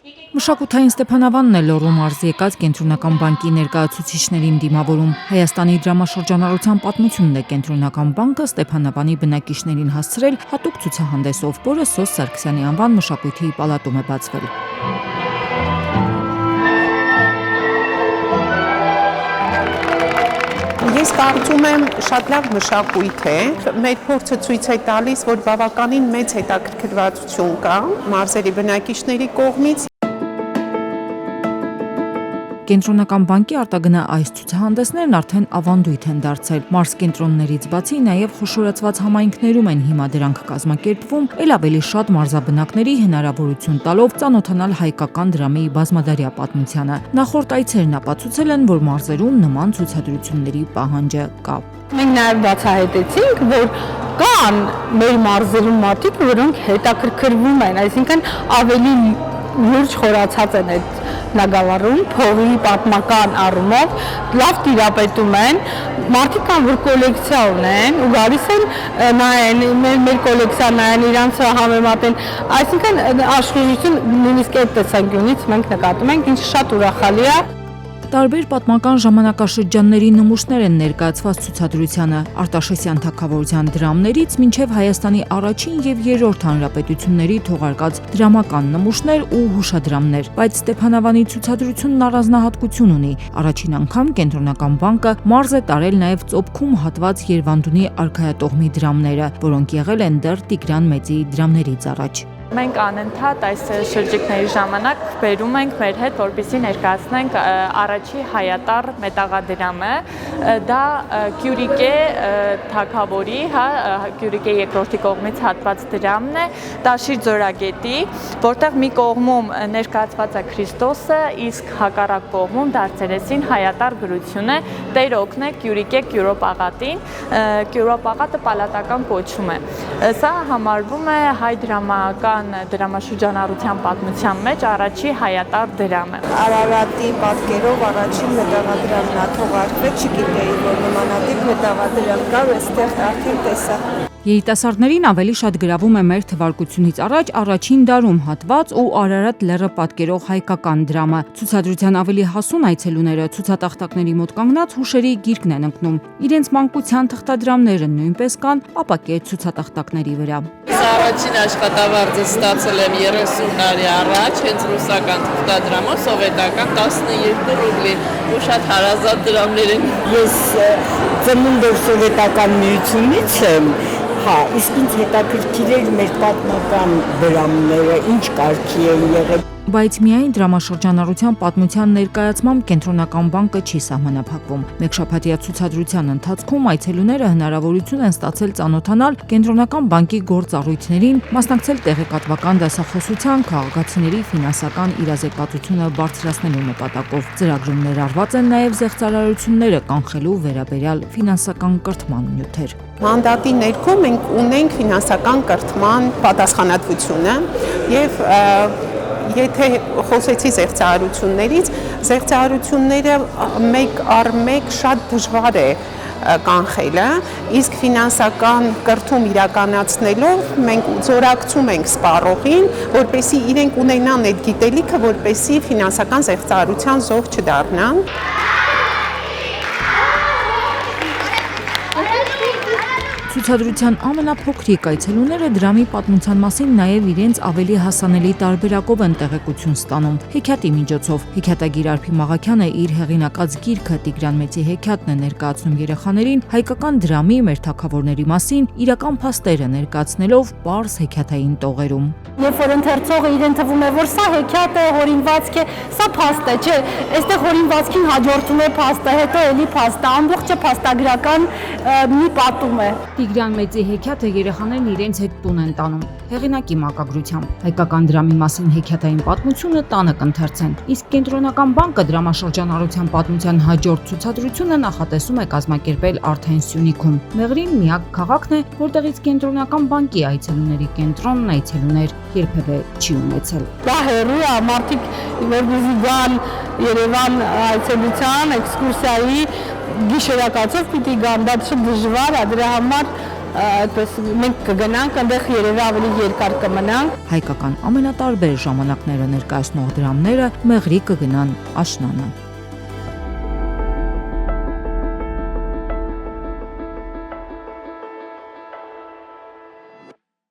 Մշակութային Ստեփանավանն է Լոռու մարզի եկած Կենտրոնական բանկի ներկայացուցիչներին դիմավորում։ Հայաստանի դրամաշրջանառության պատմությունն է Կենտրոնական բանկը Ստեփանավանի բնակիչներին հասցրել հատուկ ցուցահանդեսով, որը Սոս Սարգսյանի անվան մշակույթի պալատում է բացվել։ Ես կարծում եմ շատ լավ մշակույթ է, մեր փորձը ցույց է տալիս, որ բավականին մեծ հետաքրքրվածություն կա մարզերի բնակիչների կողմից։ Կենտրոնական բանկի արտագնա այս ցուցահանդեսներն արդեն ավանդույթ են դարձել։ Մարզ կենտրոններից բացի նաև խոշորացված համայնքներում են հիմա դրանք կազմակերպվում, ել ավելի շատ մարզաբնակների հնարավորություն տալով ծանոթանալ հայկական դրամի բազմադարյա պատմությանը։ Նախորդ այցերն ապացուցել են, որ մարզերում նման ցուցադրությունների պահանջը կա։ Մենք նաև բացահայտեցինք, որ կան մեր մարզերում մարդիկ, որոնք հետաքրքրվում են, այսինքն ավելի լուրջ խորացած են այդ նագավառում, փողի պատմական առումով, լավ տիրապետում են, մարդիկ կան, որ կոլեկցիա ունեն ու գալիս են նայեն, մեր կոլեկցիա նայեն, իրանց համեմատեն, այսինքն աշխուժություն նույնիսկ այդ տեսանկյունից մենք նկատում ենք, ինչը շատ ուրախալի է։ Տարբեր պատմական ժամանակաշրջանների նմուշներ են ներկայացված ցուցադրությանը, Արտաշեսյան թագավորության դրամներից մինչև Հայաստանի առաջին եւ երրորդ հանրապետությունների թողարկած դրամական նմուշներ ու հուշադրամներ, բայց Ստեփանավանի ցուցադրությունն առանձնահատկություն ունի։ Առաջին անգամ Կենտրոնական բանկը մարզ է տարել նաև Ծոփքում հատված Երվանդունի արքայատողմի դրամները, որոնք եղել են դեռ Տիգրան Մեծի դրամներից առաջ։ Մենք անընդհատ այս շրջիկների ժամանակ բերում ենք մեր հետ, որպեսզի ներկայացնենք առաջի հայատառ մետաղադրամը, դա Կյուրիկե թագավորի, Կյուրիկե երկրորդի կողմից հատված դրամն է, Տաշիր ձորագետի, որտեղ մի կողմում ներկայացված է Քրիստոսը, իսկ հակառակ կողմում դարձերեսին հայատառ գրություն է, Տեր օգնե Կյուրիկե Կյուրոպաղատին, Կյուրոպաղատը պալատական կոչում է։ Սա համարվում է հայ դրամական դրամաշրջանառության պատմության մեջ առաջի հայատառ դրամը։ Արարատի պատկերով առաջին մետաղադրամն է թողարկվել, չգիտեի, որ նմանատիպ մետաղադրամ կա, այստեղ արդեն տեսա։ Երիտասարդներին ավելի շատ գրավում է մեր թվարկությունից առաջ առաջին դարում հատված ու Արարատ լեռը պատկերող հայկական դրամը։ Ցուցադրության ավելի հասուն այցելուները ցուցատախտակների մոտ կանգնած հուշերի գիրկն են ընկնում։ Իրենց մանկության թղթադրամները նույնպես կան ապակե ցուցատախտակների վրա։ Առաջին աշխատավարձը ստացել եմ 30 տարի առաջ, հենց ռուսական թղթադրամով, սովետական 12 ռուբլի, ու շատ հարազատ դրամներ են։ Ես ծնունդով սովետական միությունից եմ, իսկ ինձ հետաքրքիր էր մեր պատմական դրամները, ինչ կարգի են եղել։ Բայց միայն դրամաշրջանառության պատմության ներկայացմամբ Կենտրոնական բանկը չի սահմանափակվում։ Մեկ շաբաթյա ցուցադրության ընթացքում այցելուները հնարավորություն են ստացել ծանոթանալ Կենտրոնական բանկի գործառույթներին, մասնակցել տեղեկատվական դասախոսության, քաղաքացիների ֆինանսական իրազեկվածությունը բարձրացնելու նպատակով։ Ծրագրում ներառված են նաև զեղծարարությունները կանխելու վերաբերյալ ֆինանսական կրթման նյութեր։ Մանդատի ներքո մենք ունենք ֆինանսական կրթման պատասխանատվությունը եւ եթե խոսեցի զեղծարարություններից, զեղծարարությունները մեկ առ մեկ շատ դժվար է կանխելը, իսկ ֆինանսական կրթում իրականացնելով մենք զորակցում ենք սպառողին, որպեսզի իրենք ունենան այդ գիտելիքը, որպեսզի ֆինանսական զեղծարարության զոհ չդառնան։ Ցուցադրության ամենափոքրիկ այցելուները դրամի պատմության մասին նաև իրենց ավելի հասանելի տարբերակով են տեղեկություն ստանում հեքիաթի միջոցով։ Հեքիաթագիր Արփի Մաղաքյանը իր հեղինակած գիրքը Տիգրան Մեծի հեքիաթն է ներկայացնում երեխաներին հայկական դրամի մեր թագավորների մասին իրական փաստերը ներկայացնելով պարզ հեքիաթային տողերում։ Երբ որ ընթերցողը իրեն թվում է, որ սա հեքիաթ է, հորինվածք է, սա փաստ է, չէ, այստեղ հորինվածքին հաջորդում է փաստը, հետո էլի փաստը, ամբողջը փաստագրական մի պատում է։ Տիգրան Մեծի հեքիաթը երեխաներն իրենց հետ տուն են տանում, հեղինակի մակագրությամբ։ Հայկական դրամի մասին հեքիաթային պատմությունը տանը կընթերցեն, իսկ Կենտրոնական բանկը դրամաշրջանառության պատմության հաջորդ ցուցադրությունը նախատեսում է կազմակերպել արդեն Սյունիքում։ Մեղրին միակ քաղաքն է, որտեղից Կենտրոնական բանկի այցելուների կենտրոնն այցելուներ երբևէ չի ունեցել։ Դա հեռու է, մարդիկ որպեսզի գան Երևան այցելության, էքսկուրսիայի գիշերակացով պիտի գան, դա շատ դժվար է, դրա համար այդպես մենք կգնանք այնտեղ երևի ավելի երկար կմնանք։ Հայկական ամենատարբեր ժամանակները ներկայացնող դրամները մեղրի կգնան աշնանը։